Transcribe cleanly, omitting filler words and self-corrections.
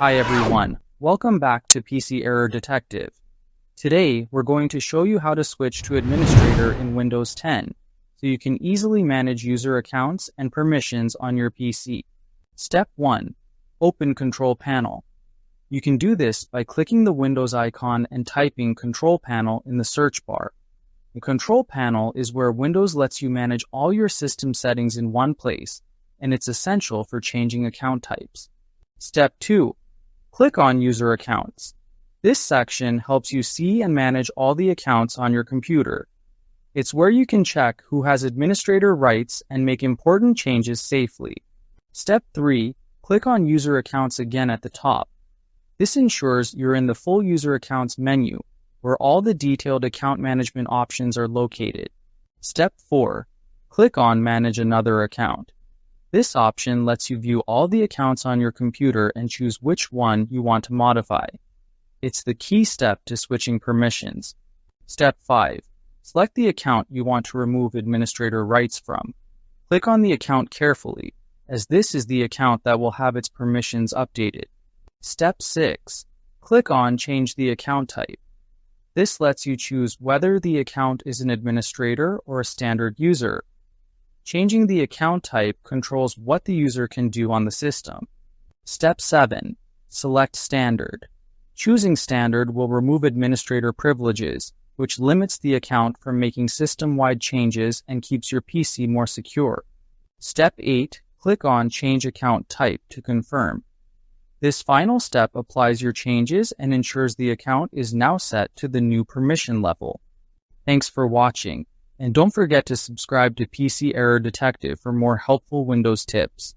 Hi everyone, welcome back to PC Error Detective. Today, we're going to show you how to switch to Administrator in Windows 10, so you can easily manage user accounts and permissions on your PC. Step 1. Open Control Panel. You can do this by clicking the Windows icon and typing Control Panel in the search bar. The Control Panel is where Windows lets you manage all your system settings in one place, and it's essential for changing account types. Step 2. Click on User Accounts. This section helps you see and manage all the accounts on your computer. It's where you can check who has administrator rights and make important changes safely. Step 3. Click on User Accounts again at the top. This ensures you're in the full User Accounts menu, where all the detailed account management options are located. Step 4. Click on Manage Another Account. This option lets you view all the accounts on your computer and choose which one you want to modify. It's the key step to switching permissions. Step 5. Select the account you want to remove administrator rights from. Click on the account carefully, as this is the account that will have its permissions updated. Step 6. Click on Change the Account Type. This lets you choose whether the account is an administrator or a standard user. Changing the account type controls what the user can do on the system. Step 7. Select Standard. Choosing Standard will remove administrator privileges, which limits the account from making system-wide changes and keeps your PC more secure. Step 8. Click on Change Account Type to confirm. This final step applies your changes and ensures the account is now set to the new permission level. Thanks for watching. And don't forget to subscribe to PC Error Detective for more helpful Windows tips.